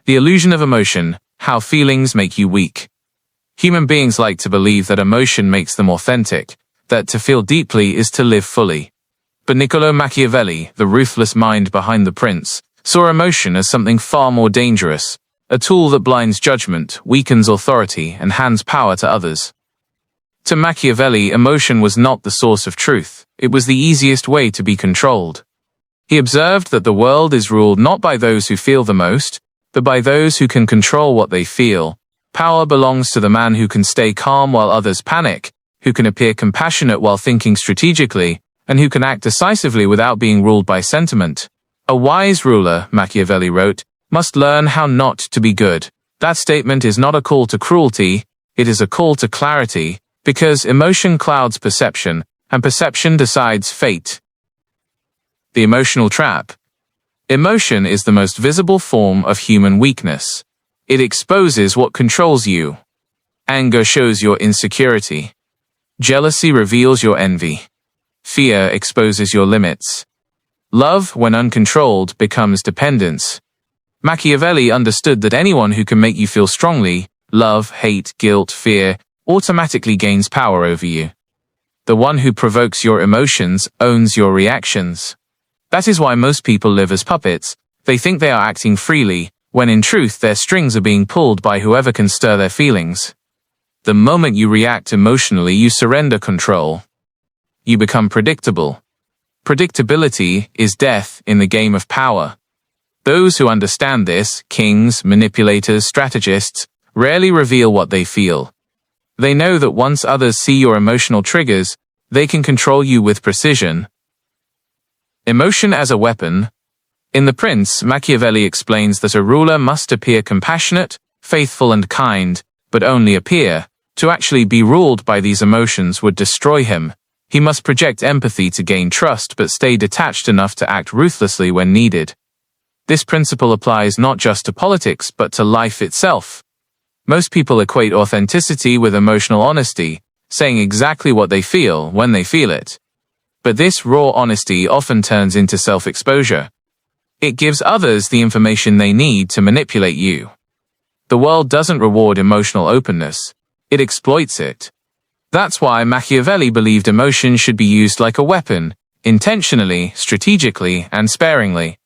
The illusion of emotion, how feelings make you weak. Human beings like to believe that emotion makes them authentic, that to feel deeply is to live fully. But Niccolò Machiavelli, the ruthless mind behind The Prince, saw emotion as something far more dangerous, a tool that blinds judgment, weakens authority, and hands power to others. To Machiavelli, emotion was not the source of truth, it was the easiest way to be controlled. He observed that the world is ruled not by those who feel the most, but by those who can control what they feel. Power belongs to the man who can stay calm while others panic, who can appear compassionate while thinking strategically, and who can act decisively without being ruled by sentiment. A wise ruler, Machiavelli wrote, must learn how not to be good. That statement is not a call to cruelty, it is a call to clarity, because emotion clouds perception, and perception decides fate. The emotional trap. Emotion is the most visible form of human weakness. It exposes what controls you. Anger shows your insecurity. Jealousy reveals your envy. Fear exposes your limits. Love, when uncontrolled, becomes dependence. Machiavelli understood that anyone who can make you feel strongly, love, hate, guilt, fear, automatically gains power over you. The one who provokes your emotions owns your reactions. That is why most people live as puppets. They think they are acting freely, when in truth their strings are being pulled by whoever can stir their feelings. The moment you react emotionally, you surrender control. You become predictable. Predictability is death in the game of power. Those who understand this, kings, manipulators, strategists, rarely reveal what they feel. They know that once others see your emotional triggers, they can control you with precision. Emotion as a weapon. In The Prince, Machiavelli explains that a ruler must appear compassionate, faithful, and kind, but only appear. To actually be ruled by these emotions would destroy him. He must project empathy to gain trust but stay detached enough to act ruthlessly when needed. This principle applies not just to politics but to life itself. Most people equate authenticity with emotional honesty, saying exactly what they feel when they feel it. But this raw honesty often turns into self-exposure. It gives others the information they need to manipulate you. The world doesn't reward emotional openness. It exploits it. That's why Machiavelli believed emotion should be used like a weapon, intentionally, strategically, and sparingly.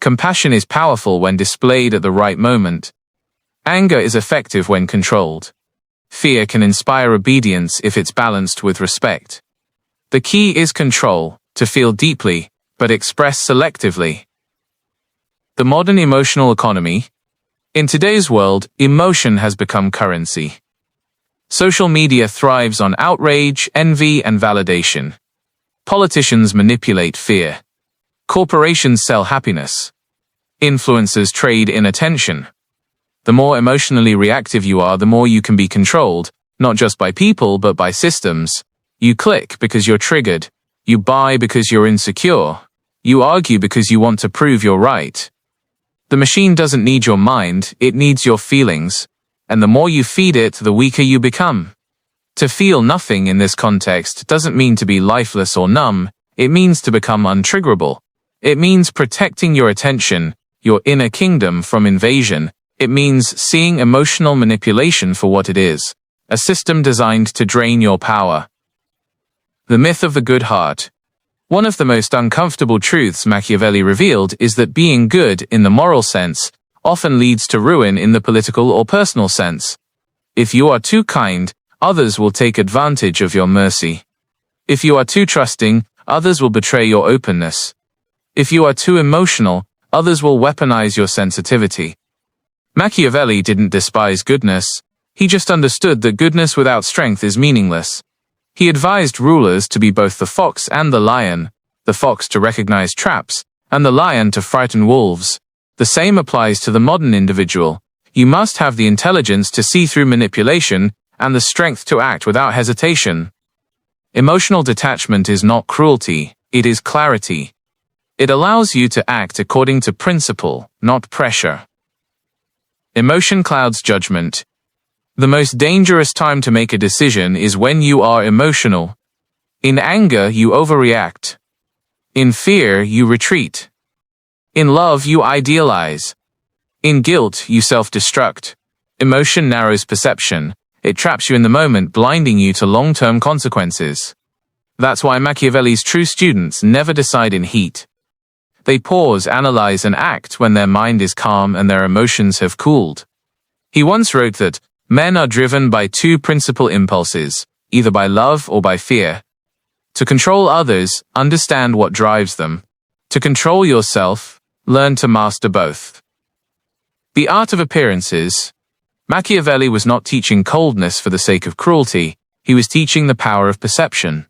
Compassion is powerful when displayed at the right moment. Anger is effective when controlled. Fear can inspire obedience if it's balanced with respect. The key is control, to feel deeply, but express selectively. The modern emotional economy. In today's world, emotion has become currency. Social media thrives on outrage, envy, and validation. Politicians manipulate fear. Corporations sell happiness. Influencers trade in attention. The more emotionally reactive you are, the more you can be controlled, not just by people but by systems. You click because you're triggered. You buy because you're insecure. You argue because you want to prove you're right. The machine doesn't need your mind, it needs your feelings. And the more you feed it, the weaker you become. To feel nothing in this context doesn't mean to be lifeless or numb, it means to become untriggerable. It means protecting your attention, your inner kingdom from invasion. It means seeing emotional manipulation for what it is, a system designed to drain your power. The myth of the good heart. One of the most uncomfortable truths Machiavelli revealed is that being good in the moral sense often leads to ruin in the political or personal sense. If you are too kind, others will take advantage of your mercy. If you are too trusting, others will betray your openness. If you are too emotional, others will weaponize your sensitivity. Machiavelli didn't despise goodness. He just understood that goodness without strength is meaningless. He advised rulers to be both the fox and the lion to recognize traps, and the lion to frighten wolves. The same applies to the modern individual. You must have the intelligence to see through manipulation and the strength to act without hesitation. Emotional detachment is not cruelty, it is clarity. It allows you to act according to principle, not pressure. Emotion clouds judgment. The most dangerous time to make a decision is when you are emotional. In anger, you overreact. In fear, you retreat. In love, you idealize. In guilt, you self-destruct. Emotion narrows perception. It traps you in the moment, blinding you to long-term consequences. That's why Machiavelli's true students never decide in heat. They pause, analyze, and act when their mind is calm and their emotions have cooled. He once wrote that men are driven by two principal impulses, either by love or by fear. To control others, understand what drives them. To control yourself, learn to master both. The art of appearances. Machiavelli was not teaching coldness for the sake of cruelty, he was teaching the power of perception.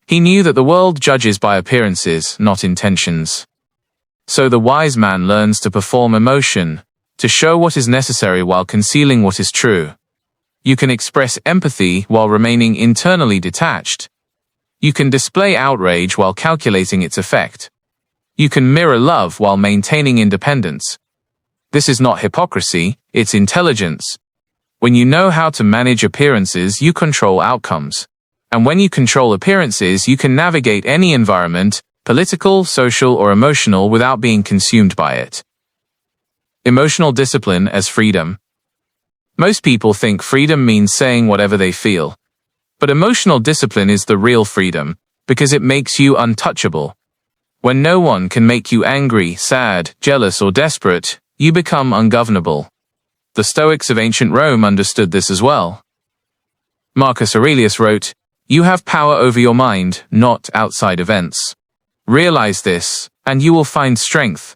He knew that the world judges by appearances, not intentions. So the wise man learns to perform emotion, to show what is necessary while concealing what is true. You can express empathy while remaining internally detached. You can display outrage while calculating its effect. You can mirror love while maintaining independence. This is not hypocrisy, it's intelligence. When you know how to manage appearances, you control outcomes. And when you control appearances, you can navigate any environment, political, social, or emotional, without being consumed by it. Emotional discipline as freedom. Most people think freedom means saying whatever they feel. But emotional discipline is the real freedom, because it makes you untouchable. When no one can make you angry, sad, jealous, or desperate, you become ungovernable. The Stoics of ancient Rome understood this as well. Marcus Aurelius wrote, "You have power over your mind, not outside events. Realize this, and you will find strength."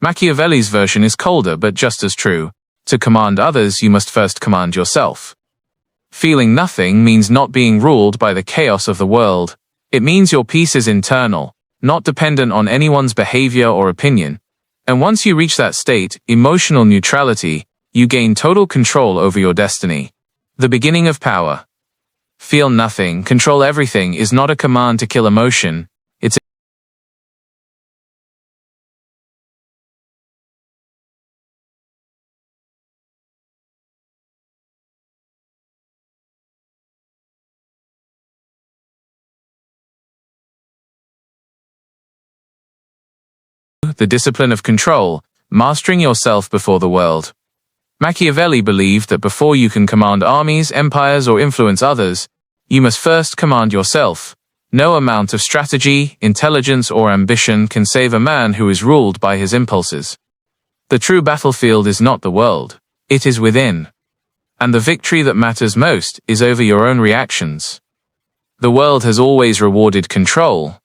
Machiavelli's version is colder but just as true. To command others, you must first command yourself. Feeling nothing means not being ruled by the chaos of the world. It means your peace is internal, not dependent on anyone's behavior or opinion. And once you reach that state, emotional neutrality, you gain total control over your destiny. The beginning of power. Feel nothing, control everything is not a command to kill emotion. It's the discipline of control, mastering yourself before the world. Machiavelli believed that before you can command armies, empires, or influence others, you must first command yourself. No amount of strategy, intelligence, or ambition can save a man who is ruled by his impulses. The true battlefield is not the world, it is within. And the victory that matters most is over your own reactions. The world has always rewarded control.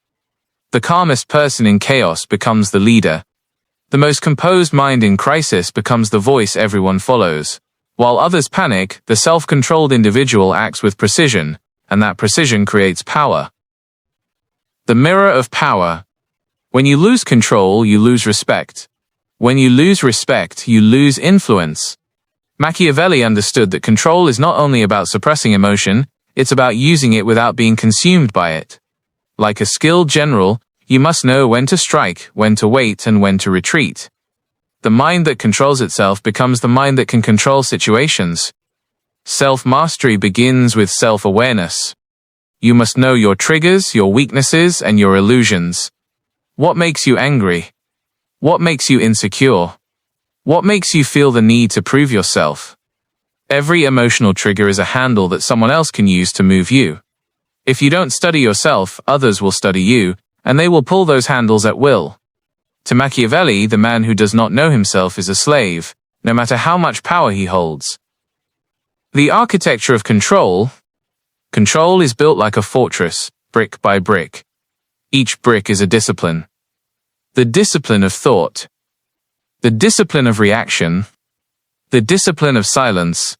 The calmest person in chaos becomes the leader. The most composed mind in crisis becomes the voice everyone follows. While others panic, the self-controlled individual acts with precision, and that precision creates power. The mirror of power. When you lose control, you lose respect. When you lose respect, you lose influence. Machiavelli understood that control is not only about suppressing emotion, it's about using it without being consumed by it. Like a skilled general, you must know when to strike, when to wait, and when to retreat. The mind that controls itself becomes the mind that can control situations. Self-mastery begins with self-awareness. You must know your triggers, your weaknesses, and your illusions. What makes you angry? What makes you insecure? What makes you feel the need to prove yourself? Every emotional trigger is a handle that someone else can use to move you. If you don't study yourself, others will study you, and they will pull those handles at will. To Machiavelli, the man who does not know himself is a slave, no matter how much power he holds. The architecture of control. Control is built like a fortress, brick by brick. Each brick is a discipline. The discipline of thought. The discipline of reaction. The discipline of silence.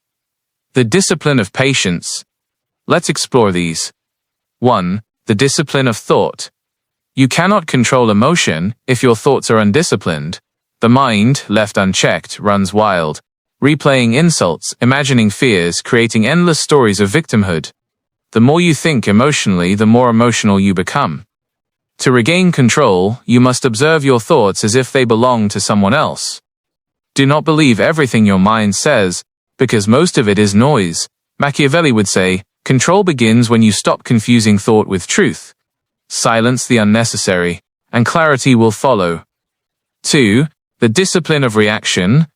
The discipline of patience. Let's explore these. 1. The discipline of thought. You cannot control emotion if your thoughts are undisciplined. The mind, left unchecked, runs wild, replaying insults, imagining fears, creating endless stories of victimhood. The more you think emotionally, the more emotional you become. To regain control, you must observe your thoughts as if they belong to someone else. Do not believe everything your mind says, because most of it is noise. Machiavelli would say, control begins when you stop confusing thought with truth. Silence the unnecessary, and clarity will follow. 2. The discipline of reaction.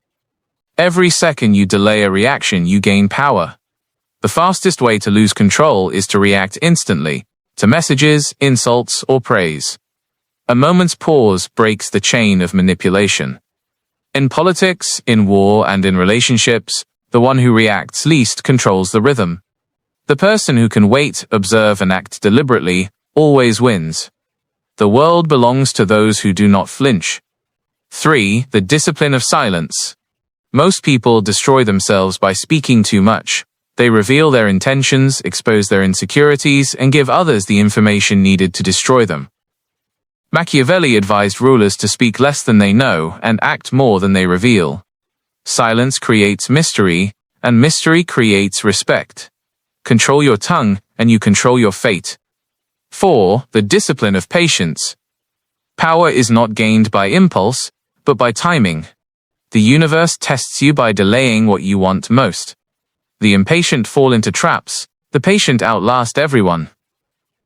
Every second you delay a reaction, you gain power. The fastest way to lose control is to react instantly, to messages, insults, or praise. A moment's pause breaks the chain of manipulation. In politics, in war, and in relationships, the one who reacts least controls the rhythm. The person who can wait, observe, and act deliberately always wins. The world belongs to those who do not flinch. 3. The discipline of silence. Most people destroy themselves by speaking too much. They reveal their intentions, expose their insecurities, and give others the information needed to destroy them. Machiavelli advised rulers to speak less than they know and act more than they reveal. Silence creates mystery, and mystery creates respect. Control your tongue, and you control your fate. 4. The discipline of patience. Power is not gained by impulse, but by timing. The universe tests you by delaying what you want most. The impatient fall into traps, the patient outlast everyone.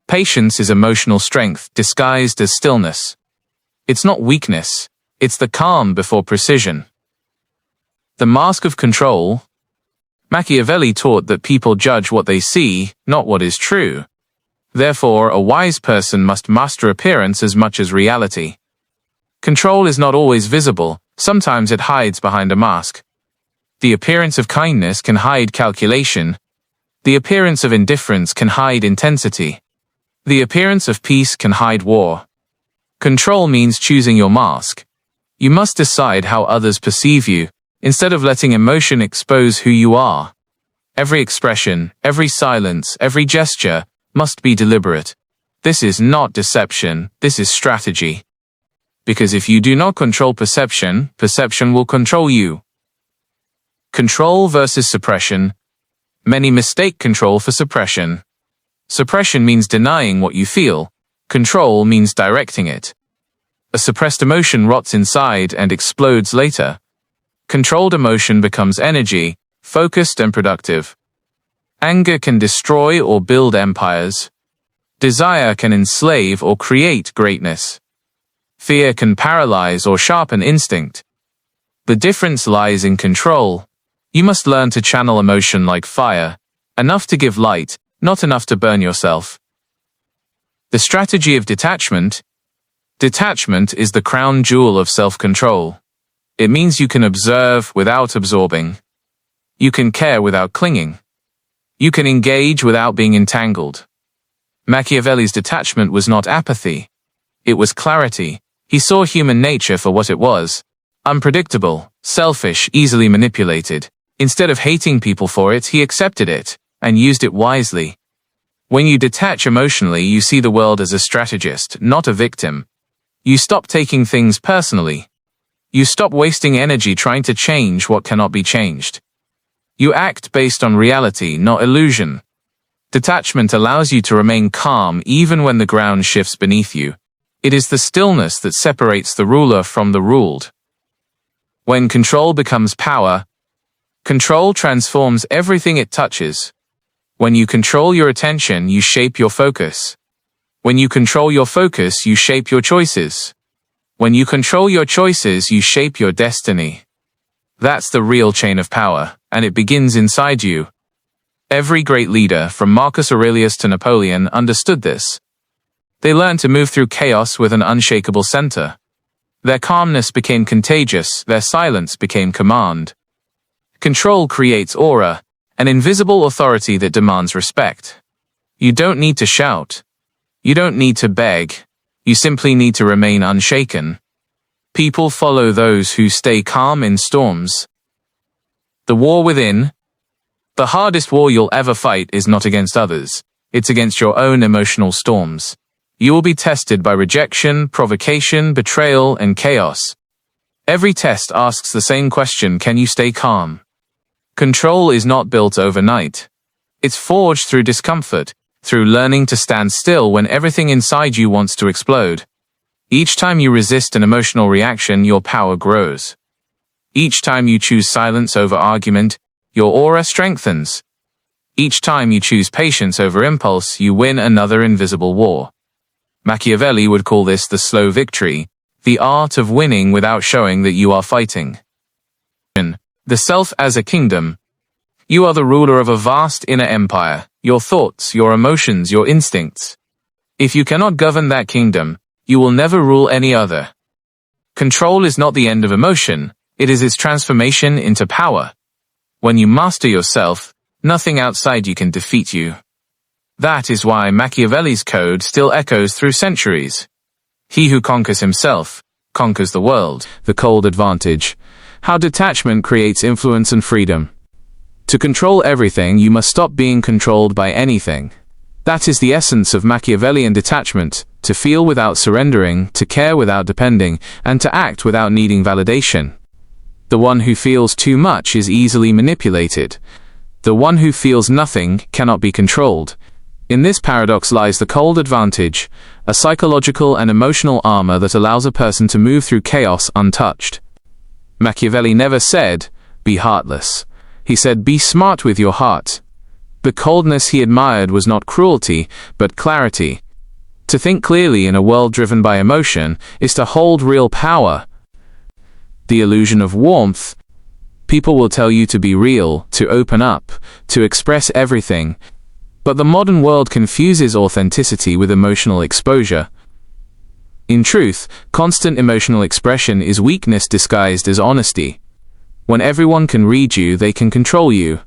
Patience is emotional strength disguised as stillness. It's not weakness, it's the calm before precision. The mask of control. Machiavelli taught that people judge what they see, not what is true. Therefore, a wise person must master appearance as much as reality. Control is not always visible, sometimes it hides behind a mask. The appearance of kindness can hide calculation. The appearance of indifference can hide intensity. The appearance of peace can hide war. Control means choosing your mask. You must decide how others perceive you, instead of letting emotion expose who you are. Every expression, every silence, every gesture must be deliberate. This is not deception, this is strategy. Because if you do not control perception, perception will control you. Control versus suppression. Many mistake control for suppression. Suppression means denying what you feel. Control means directing it. A suppressed emotion rots inside and explodes later. Controlled emotion becomes energy, focused and productive. Anger can destroy or build empires. Desire can enslave or create greatness. Fear can paralyze or sharpen instinct. The difference lies in control. You must learn to channel emotion like fire, enough to give light, not enough to burn yourself. The strategy of detachment. Detachment is the crown jewel of self-control. It means you can observe without absorbing. You can care without clinging. You can engage without being entangled. Machiavelli's detachment was not apathy. It was clarity. He saw human nature for what it was. Unpredictable, selfish, easily manipulated. Instead of hating people for it, he accepted it and used it wisely. When you detach emotionally, you see the world as a strategist, not a victim. You stop taking things personally. You stop wasting energy trying to change what cannot be changed. You act based on reality, not illusion. Detachment allows you to remain calm even when the ground shifts beneath you. It is the stillness that separates the ruler from the ruled. When control becomes power, control transforms everything it touches. When you control your attention, you shape your focus. When you control your focus, you shape your choices. When you control your choices, you shape your destiny. That's the real chain of power, and it begins inside you. Every great leader, from Marcus Aurelius to Napoleon, understood this. They learned to move through chaos with an unshakable center. Their calmness became contagious, their silence became command. Control creates aura, an invisible authority that demands respect. You don't need to shout. You don't need to beg. You simply need to remain unshaken. People follow those who stay calm in storms. The war within. The hardest war you'll ever fight is not against others. It's against your own emotional storms. You will be tested by rejection, provocation, betrayal, and chaos. Every test asks the same question: can you stay calm? Control is not built overnight. It's forged through discomfort, through learning to stand still when everything inside you wants to explode. Each time you resist an emotional reaction, your power grows. Each time you choose silence over argument, your aura strengthens. Each time you choose patience over impulse, you win another invisible war. Machiavelli would call this the slow victory, the art of winning without showing that you are fighting. The self as a kingdom. You are the ruler of a vast inner empire, your thoughts, your emotions, your instincts. If you cannot govern that kingdom, you will never rule any other. Control is not the end of emotion, it is its transformation into power. When you master yourself, nothing outside you can defeat you. That is why Machiavelli's code still echoes through centuries. He who conquers himself, conquers the world. The cold advantage. How detachment creates influence and freedom. To control everything, you must stop being controlled by anything. That is the essence of Machiavellian detachment, to feel without surrendering, to care without depending, and to act without needing validation. The one who feels too much is easily manipulated. The one who feels nothing cannot be controlled. In this paradox lies the cold advantage, a psychological and emotional armor that allows a person to move through chaos untouched. Machiavelli never said, "Be heartless." He said, "Be smart with your heart." The coldness he admired was not cruelty, but clarity. To think clearly in a world driven by emotion is to hold real power. The illusion of warmth. People will tell you to be real, to open up, to express everything. But the modern world confuses authenticity with emotional exposure. In truth, constant emotional expression is weakness disguised as honesty. When everyone can read you, they can control you.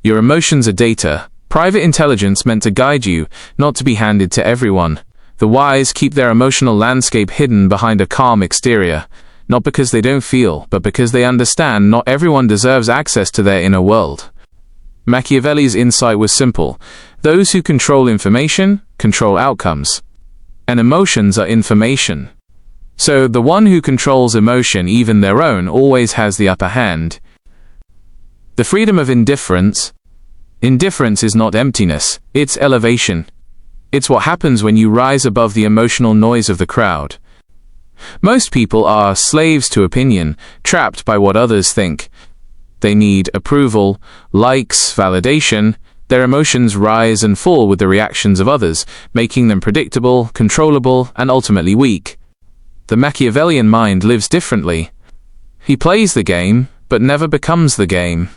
Your emotions are data, private intelligence meant to guide you, not to be handed to everyone. The wise keep their emotional landscape hidden behind a calm exterior, not because they don't feel, but because they understand not everyone deserves access to their inner world. Machiavelli's insight was simple. Those who control information, control outcomes. And emotions are information. So the one who controls emotion, even their own, always has the upper hand. The freedom of indifference. Indifference is not emptiness, it's elevation. It's what happens when you rise above the emotional noise of the crowd. Most people are slaves to opinion, trapped by what others think. They need approval, likes, validation. Their emotions rise and fall with the reactions of others, making them predictable, controllable, and ultimately weak. The Machiavellian mind lives differently. He plays the game, but never becomes the game.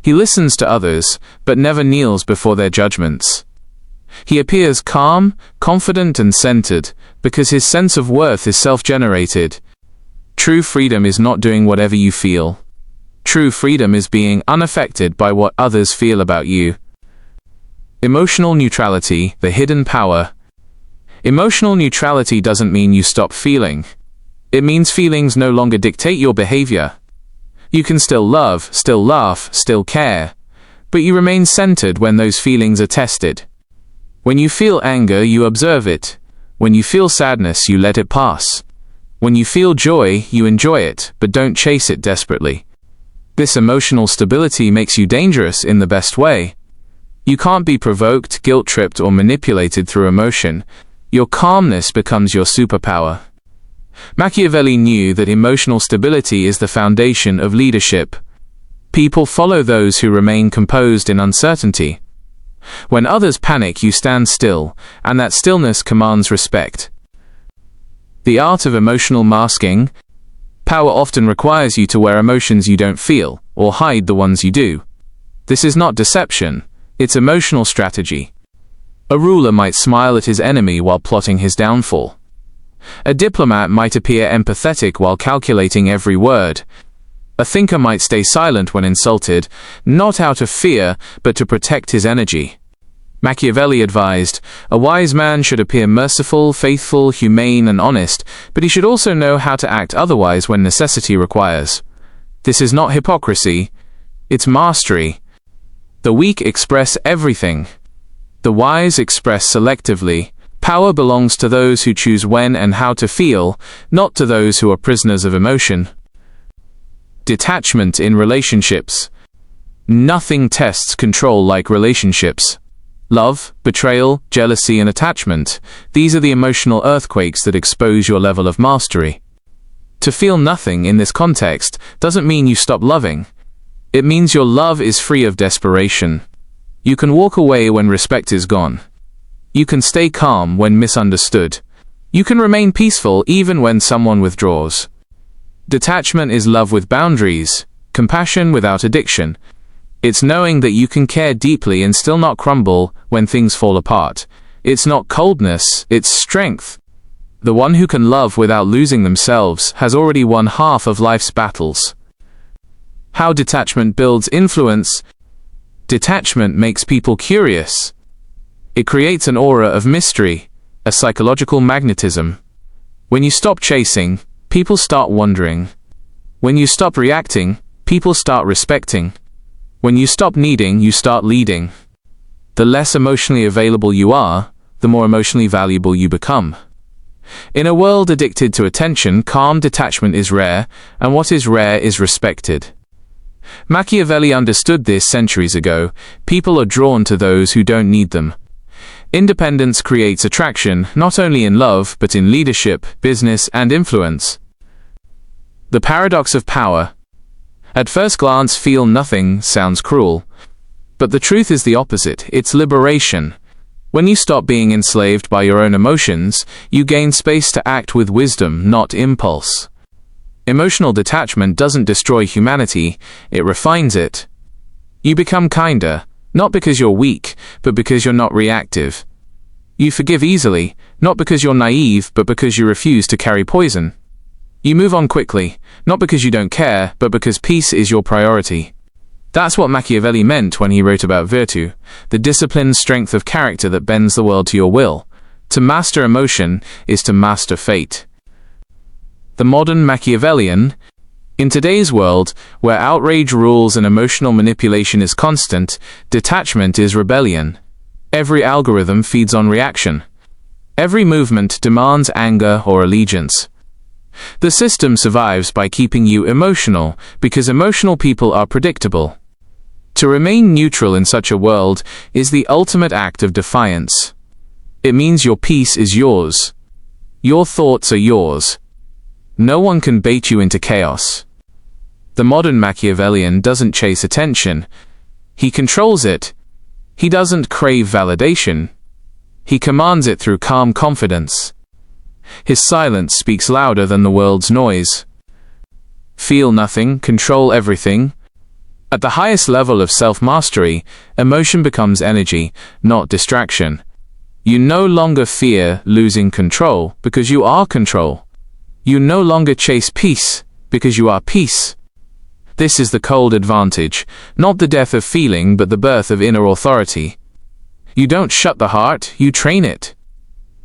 He listens to others, but never kneels before their judgments. He appears calm, confident, and centered, because his sense of worth is self-generated. True freedom is not doing whatever you feel. True freedom is being unaffected by what others feel about you. Emotional neutrality, the hidden power. Emotional neutrality doesn't mean you stop feeling. It means feelings no longer dictate your behavior. You can still love, still laugh, still care, but you remain centered when those feelings are tested. When you feel anger, you observe it. When you feel sadness, you let it pass. When you feel joy, you enjoy it, but don't chase it desperately. This emotional stability makes you dangerous in the best way. You can't be provoked, guilt-tripped, or manipulated through emotion. Your calmness becomes your superpower. Machiavelli knew that emotional stability is the foundation of leadership. People follow those who remain composed in uncertainty. When others panic, you stand still, and that stillness commands respect. The art of emotional masking. Power often requires you to wear emotions you don't feel, or hide the ones you do. This is not deception, it's emotional strategy. A ruler might smile at his enemy while plotting his downfall. A diplomat might appear empathetic while calculating every word. A thinker might stay silent when insulted, not out of fear, but to protect his energy. Machiavelli advised, a wise man should appear merciful, faithful, humane, and honest, but he should also know how to act otherwise when necessity requires. This is not hypocrisy, it's mastery. The weak express everything. The wise express selectively. Power belongs to those who choose when and how to feel, not to those who are prisoners of emotion. Detachment in relationships. Nothing tests control like relationships. Love, betrayal, jealousy, and attachment. These are the emotional earthquakes that expose your level of mastery. To feel nothing in this context doesn't mean you stop loving. It means your love is free of desperation. You can walk away when respect is gone. You can stay calm when misunderstood. You can remain peaceful even when someone withdraws. Detachment is love with boundaries. compassion without addiction. It's knowing that you can care deeply and still not crumble when things fall apart. It's not coldness, it's strength. The one who can love without losing themselves has already won half of life's battles. How detachment builds influence. Detachment makes people curious. It creates an aura of mystery, a psychological magnetism. When you stop chasing, people start wondering. When you stop reacting, people start respecting. When you stop needing, you start leading. The less emotionally available you are, the more emotionally valuable you become. In a world addicted to attention, calm detachment is rare, and what is rare is respected. Machiavelli understood this centuries ago. People are drawn to those who don't need them. Independence creates attraction, not only in love, but in leadership, business, and influence. The paradox of power. At first glance, feel nothing sounds cruel. But the truth is the opposite. It's liberation. When you stop being enslaved by your own emotions, you gain space to act with wisdom, not impulse. Emotional detachment doesn't destroy humanity, it refines it. You become kinder, not because you're weak, but because you're not reactive. You forgive easily, not because you're naive, but because you refuse to carry poison. You move on quickly, not because you don't care, but because peace is your priority. That's what Machiavelli meant when he wrote about virtue, the disciplined strength of character that bends the world to your will. To master emotion is to master fate. The modern Machiavellian. In today's world, where outrage rules and emotional manipulation is constant, detachment is rebellion. Every algorithm feeds on reaction. Every movement demands anger or allegiance. The system survives by keeping you emotional, because emotional people are predictable. To remain neutral in such a world is the ultimate act of defiance. It means your peace is yours. Your thoughts are yours. No one can bait you into chaos. The modern Machiavellian doesn't chase attention. He controls it. He doesn't crave validation. He commands it through calm confidence. His silence speaks louder than the world's noise. Feel nothing, control everything. At the highest level of self-mastery, emotion becomes energy, not distraction. You no longer fear losing control, because you are control. You no longer chase peace, because you are peace. This is the cold advantage, not the death of feeling, but the birth of inner authority. You don't shut the heart, you train it.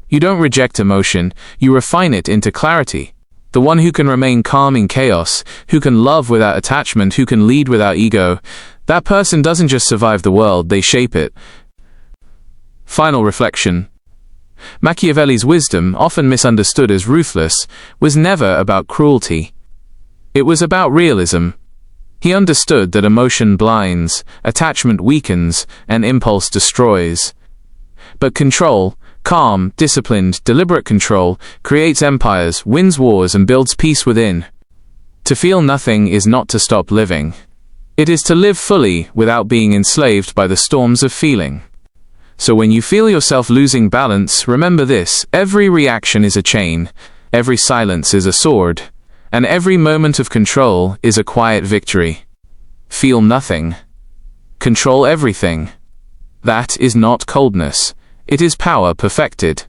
You don't reject emotion, you refine it into clarity. The one who can remain calm in chaos, who can love without attachment, who can lead without ego, that person doesn't just survive the world, they shape it. Final reflection. Machiavelli's wisdom, often misunderstood as ruthless, was never about cruelty. It was about realism. He understood that emotion blinds, attachment weakens, and impulse destroys. But control, calm, disciplined, deliberate control, creates empires, wins wars, and builds peace within. To feel nothing is not to stop living. It is to live fully without being enslaved by the storms of feeling. So when you feel yourself losing balance, remember this: every reaction is a chain, every silence is a sword, and every moment of control is a quiet victory. Feel nothing. Control everything. That is not coldness. It is power perfected.